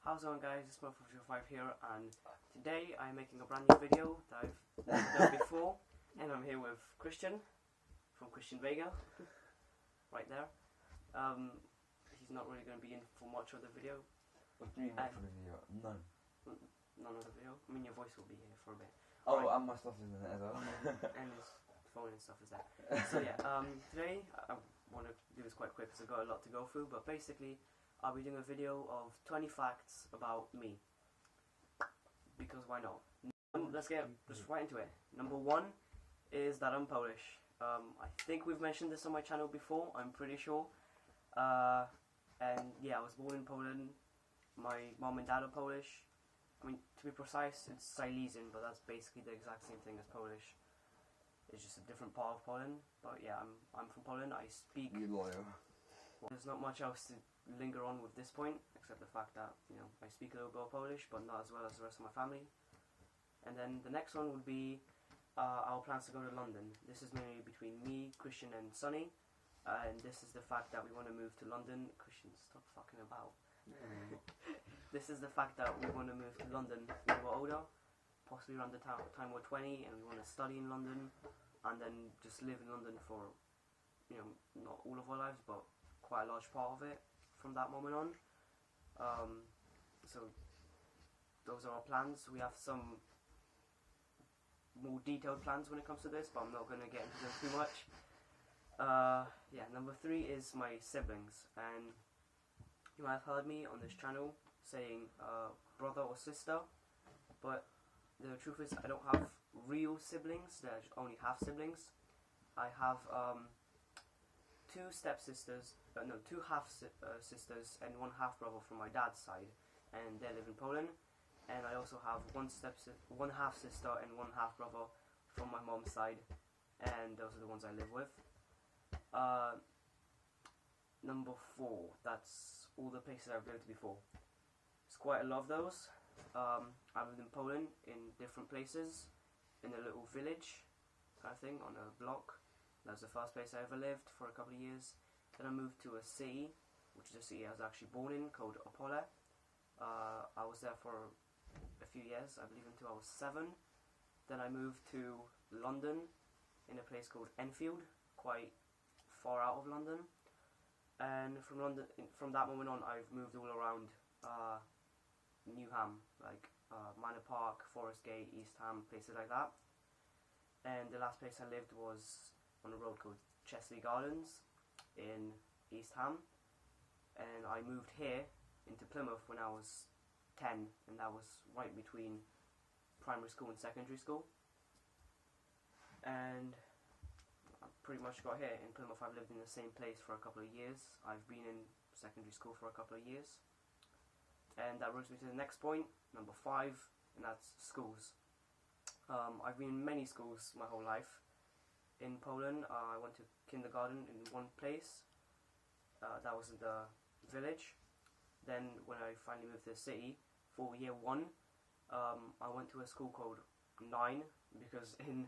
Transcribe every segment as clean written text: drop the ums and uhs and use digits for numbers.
How's it going, guys? It's Mo505 here, and today I'm making a brand new video that I've never done before, and I'm here with Christian from Christian Vega, right there. He's not really going to be in for much of the video. What do you mean much of the video? None. None of the video? I mean, your voice will be here for a bit. Oh, right. and my stuff is in there as well. And his phone and stuff is there. So yeah, today I want to do this quite quick because I've got a lot to go through, but basically I'll be doing a video of 20 facts about me, because why not? Let's get right into it. Number one is that I'm Polish. I think we've mentioned this on my channel before, I'm pretty sure. And yeah, I was born in Poland. My mom and dad are Polish. I mean, to be precise, it's Silesian, but that's basically the exact same thing as Polish. It's just a different part of Poland. But yeah, I'm from Poland. I speak. You lawyer. Well, there's not much else to linger on with this point, except the fact that, you know, I speak a little bit of Polish, but not as well as the rest of my family. And then the next one would be our plans to go to London. This is mainly between me, Christian, and Sonny. And this is the fact that we want to move to London. Christian, stop fucking about. This is the fact that we want to move to London when we're older, possibly around the time we're 20, and we want to study in London, and then just live in London for, you know, not all of our lives, but quite a large part of it from that moment on. So those are our plans. We have some more detailed plans when it comes to this, but I'm not going to get into them too much. Yeah, number 3 is my siblings, and you might have heard me on this channel saying brother or sister, but the truth is I don't have real siblings. I only have siblings. I have 2 stepsisters, no, 2 half-sisters and 1 half-brother from my dad's side, and they live in Poland. And I also have 1 half-sister and 1 half-brother from my mom's side, and those are the ones I live with. Number 4, that's all the places I've lived before. It's quite a lot of those. I lived in Poland in different places, in a little village kind of thing, on a block. That was the first place I ever lived for a couple of years. Then I moved to a city, which is a city I was actually born in, called Opole. I was there for a few years, I believe until I was 7. Then I moved to London, in a place called Enfield, quite far out of London. And from that moment on, I've moved all around Newham, like Manor Park, Forest Gate, East Ham, places like that. And the last place I lived was on a road called Chesley Gardens in East Ham. And I moved here into Plymouth when I was 10, and that was right between primary school and secondary school. And I pretty much got here in Plymouth. I've lived in the same place for a couple of years. I've been in secondary school for a couple of years. And that brings me to the next point, number 5, and that's schools. I've been in many schools my whole life. In Poland, I went to kindergarten in 1 place. That was in the village. Then when I finally moved to the city for year 1, I went to a school called 9, because in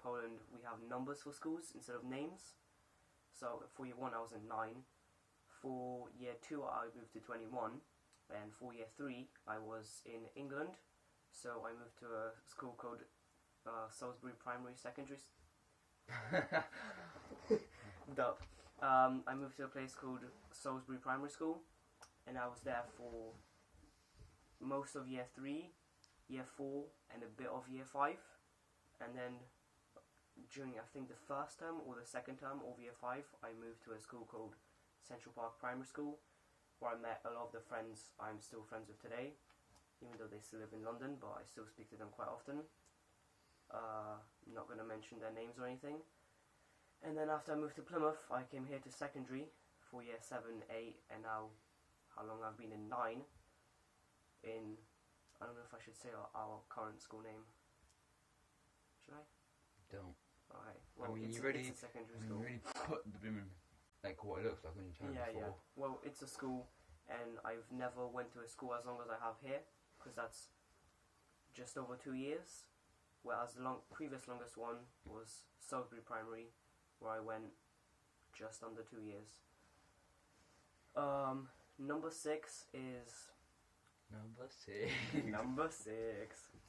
Poland we have numbers for schools instead of names. So for year 1 I was in 9. For year 2 I moved to 21. And for year 3 I was in England. So I moved to a school called Salisbury Primary Secondary. Duh. I moved to a place called Salisbury Primary School, and I was there for most of year 3, year 4, and a bit of year 5. And then during, I think, the first term or the second term of year 5, I moved to a school called Central Park Primary School, where I met a lot of the friends I'm still friends with today, even though they still live in London, but I still speak to them quite often. I'm not going to mention their names or anything. And then after I moved to Plymouth, I came here to secondary for year 7, 8, and now how long I've been in 9 in, I don't know if I should say our current school name. Should I? Don't. Alright, well, I mean, it's a secondary school. You really put the blooming, like, what it looks like on your channel before. Yeah. Well, it's a school, and I've never went to a school as long as I have here, because that's just over 2 years, whereas the previous longest one was Salisbury Primary, where I went just under 2 years. Number 6 is Number 6. Number 6,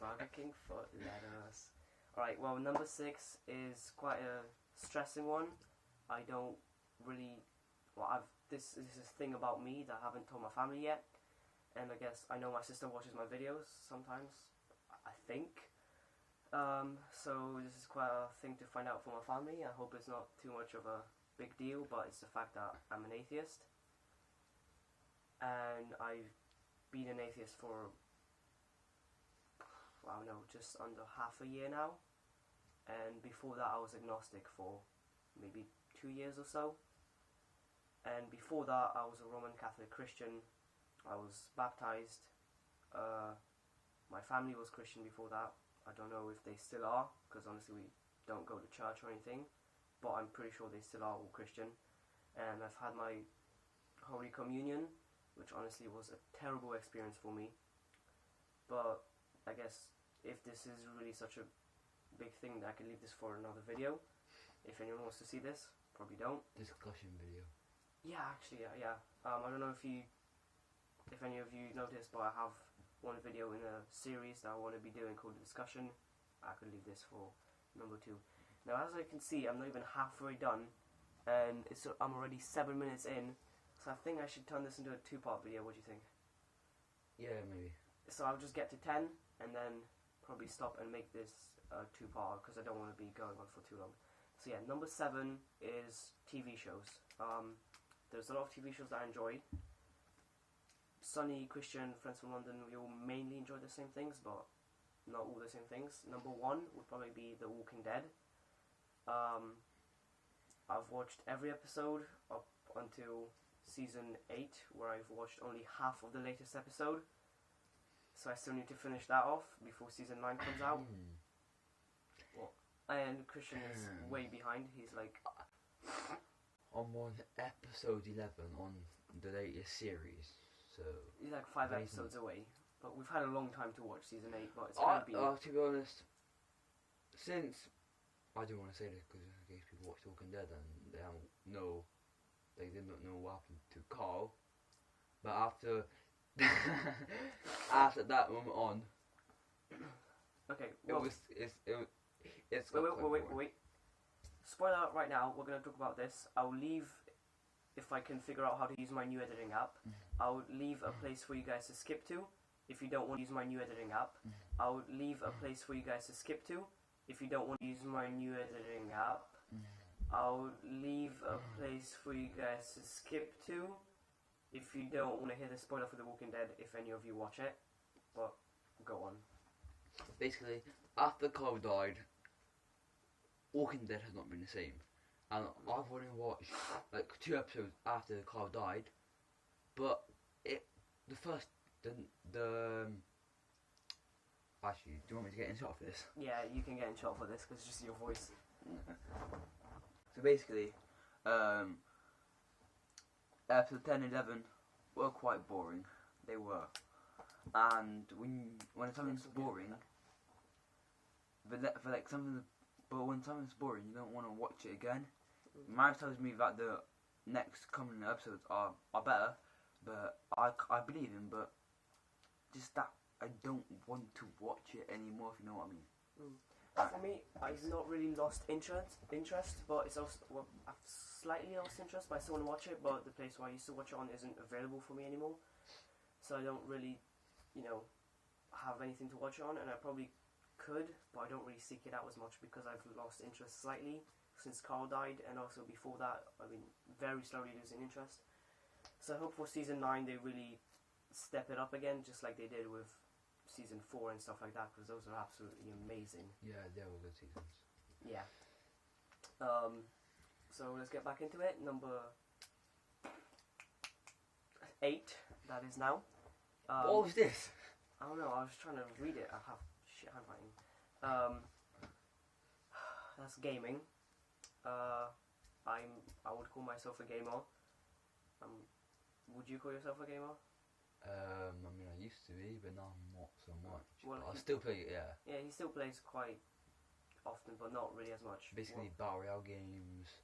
Burger King foot lettuce. Alright, well, number 6 is quite a stressing one. I don't really, this is a thing about me that I haven't told my family yet, and I guess I know my sister watches my videos sometimes, I think. So this is quite a thing to find out from my family. I hope it's not too much of a big deal, but it's the fact that I'm an atheist, and I've been an atheist for, I don't know, just under half a year now, and before that I was agnostic for maybe 2 years or so, and before that I was a Roman Catholic Christian. I was baptized. My family was Christian before that. I don't know if they still are, because honestly we don't go to church or anything, but I'm pretty sure they still are all Christian. And I've had my Holy Communion, which honestly was a terrible experience for me, but I guess if this is really such a big thing, I can leave this for another video. If anyone wants to see this, probably don't. Discussion video. Yeah, actually, yeah. I don't know if any of you noticed, but I have one video in a series that I want to be doing called Discussion. I could leave this for number 2. Now, as I can see, I'm not even halfway done, and I'm already 7 minutes in, so I think I should turn this into a 2-part video. What do you think? Yeah, maybe. So I'll just get to 10, and then probably stop and make this a 2-part, because I don't want to be going on for too long. So yeah, number 7 is TV shows. There's a lot of TV shows that I enjoy. Sunny, Christian, Friends from London, we all mainly enjoy the same things, but not all the same things. Number 1 would probably be The Walking Dead. I've watched every episode up until season 8, where I've watched only half of the latest episode, so I still need to finish that off before season 9 comes out. And Christian is way behind. He's like, I'm on episode 11 on the latest series, so he's like 5 episodes away. But we've had a long time to watch season 8, but it's gonna be. To be honest, since I don't want to say this because in case people watch Walking Dead and they did not know what happened to Carl, but after after that moment on, okay, well, it's wait. Spoiler alert right now, we're going to talk about this. I'll leave, if I can figure out how to use my new editing app, I'll leave a place for you guys to skip to if you don't want to use my new editing app. I'll leave a place for you guys to skip to if you don't want to use my new editing app. I'll leave a place for you guys to skip to if you don't want to hear the spoiler for The Walking Dead, if any of you watch it. But, go on. Basically, after Carl died, Walking Dead has not been the same. And I've only watched like 2 episodes after Carl died, but actually, do you want me to get in shot for this? Yeah, you can get in shot for this because it's just your voice. So basically, episode 10 and 11 were quite boring. They were. And when something's boring, but when something's boring, you don't want to watch it again. Mark tells me that the next coming episodes are better, but I believe him, but just that I don't want to watch it anymore, if you know what I mean. For me, I've not really lost interest, but it's also, well, I've slightly lost interest, but I still want to watch it, but the place where I used to watch it on isn't available for me anymore, so I don't really, have anything to watch it on, and I probably could, but I don't really seek it out as much because I've lost interest slightly since Carl died, and also before that, I've been very slowly losing interest. So I hope for season 9 they really step it up again, just like they did with season 4 and stuff like that, because those are absolutely amazing. Yeah, they were good seasons. Yeah. So let's get back into it. Number 8, that is now. What was this? I don't know, I was trying to read it. I have shit handwriting. That's gaming. I would call myself a gamer. Would you call yourself a gamer? I mean, I used to be, but now I'm not so much. Well, I still play it, yeah. Yeah, he still plays quite often, but not really as much. Basically, battle royale games,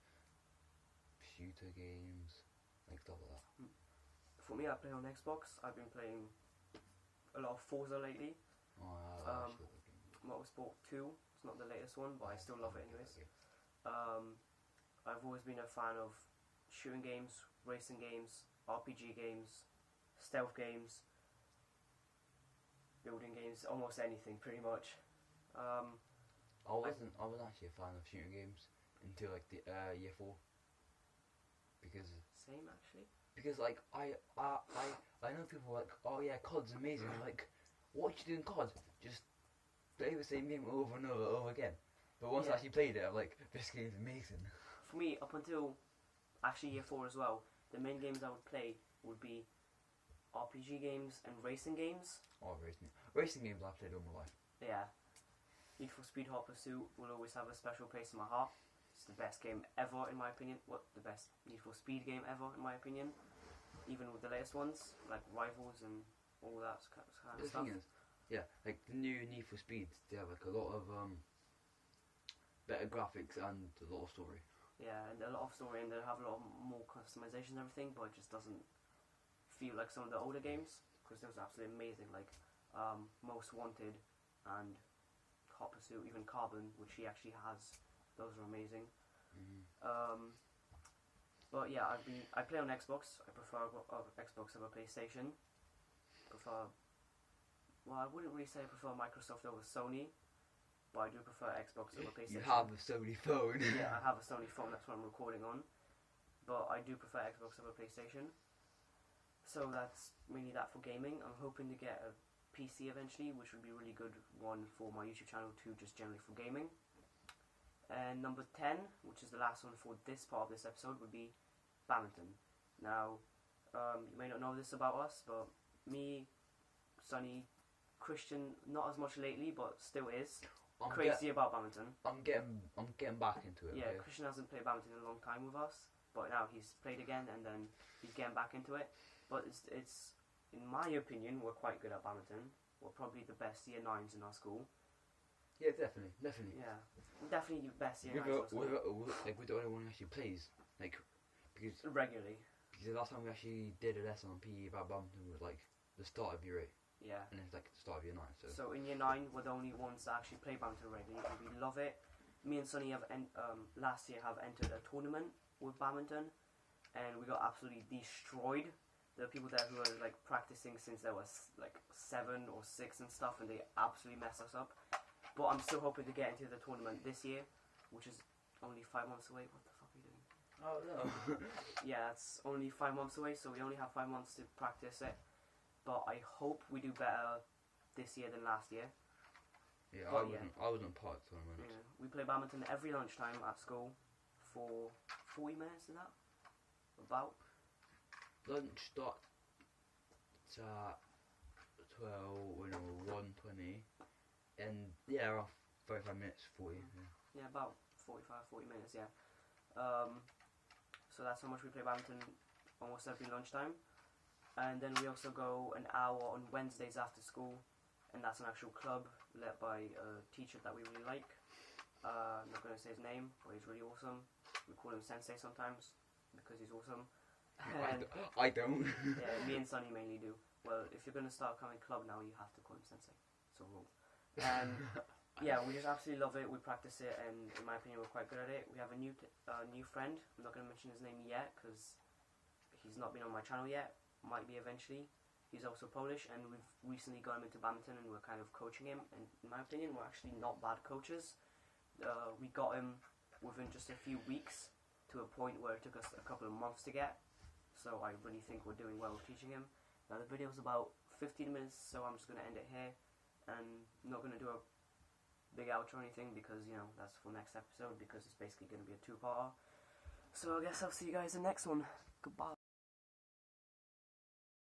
shooter games, like stuff like that. For me, I play on Xbox. I've been playing a lot of Forza lately. Oh, Motorsport 2. It's not the latest one, but I still love it anyways. Okay. I've always been a fan of shooting games, racing games, RPG games, stealth games, building games, almost anything pretty much. I wasn't actually a fan of shooting games until like the year 4, because Same actually. like I know people are like, oh yeah, COD's amazing. I'm like, what you do in COD? Just play the same game over and over again. But once I Yeah. actually played it, I'm like, this game's amazing. For me, up until actually year 4 as well, the main games I would play would be RPG games and racing games. Oh, racing games I've played all my life. Yeah. Need for Speed Hot Pursuit will always have a special place in my heart. It's the best game ever in my opinion. The best Need for Speed game ever in my opinion. Even with the latest ones, like Rivals and all that kind of The stuff. thing is, yeah, like the new Need for Speed, they have like a lot of better graphics and a lot of story. Yeah, and a lot of story, and they have a lot more customization and everything, but it just doesn't feel like some of the older games, because those are absolutely amazing, like Most Wanted and Hot Pursuit, even Carbon, which he actually has. Those are amazing. But yeah, I play on Xbox. I prefer Xbox over PlayStation. Well, I wouldn't really say I prefer Microsoft over Sony, but I do prefer Xbox over PlayStation. You have a Sony phone. Yeah, I have a Sony phone, that's what I'm recording on. But I do prefer Xbox over PlayStation. So that's mainly that for gaming. I'm hoping to get a PC eventually, which would be a really good one for my YouTube channel too, just generally for gaming. And number 10, which is the last one for this part of this episode, would be badminton. Now, you may not know this about us, but me, Sonny, Christian, not as much lately, but still is crazy about badminton. I'm getting back into it. Yeah, Okay? Christian hasn't played badminton in a long time with us, but now he's played again, and then he's getting back into it. But it's in my opinion, we're quite good at badminton. We're probably the best year 9s in our school. Yeah, definitely. Yeah, we're definitely the best year 9s in our school. We're the only one who actually plays, like, because Regularly. the last time we actually did a lesson on PE about badminton was like the start of year 8, Yeah. and it's like the start of year 9. So in year 9, we're the only ones that actually play badminton regularly, and we love it. Me and Sonny have last year have entered a tournament with badminton, and we got absolutely destroyed. There are people there who are like practicing since they were like 7 or 6 and stuff, and they absolutely mess us up. But I'm still hoping to get into the tournament this year, which is only 5 months away. What the fuck are you doing? Oh no. Yeah, it's only 5 months away, so we only have 5 months to practice it. But I hope we do better this year than last year. Yeah, But I wasn't part of the tournament. Yeah, we play badminton every lunchtime at school for 40 minutes, is that? About? Lunch starts at 1:20, and yeah, around 35 minutes, 40. Yeah, about 40 minutes, yeah. So that's how much we play badminton almost every lunchtime. And then we also go an hour on Wednesdays after school, and that's an actual club led by a teacher that we really like. I'm not going to say his name, but he's really awesome. We call him Sensei sometimes, because he's awesome. And I don't. yeah, me and Sonny mainly do. Well, if you're going to start coming club now, you have to call him Sensei. It's a rule. And yeah, we just absolutely love it. We practice it, and in my opinion, we're quite good at it. We have a new friend. I'm not going to mention his name yet, because he's not been on my channel yet. Might be eventually. He's also Polish, and we've recently got him into badminton, and we're kind of coaching him. And in my opinion, we're actually not bad coaches. We got him within just a few weeks to a point where it took us a couple of months to get. So I really think we're doing well with teaching him. Now the video's about 15 minutes, so I'm just going to end it here. And I'm not going to do a big outro or anything, because, you know, that's for next episode, because it's basically going to be a 2-parter. So I guess I'll see you guys in the next one. Goodbye.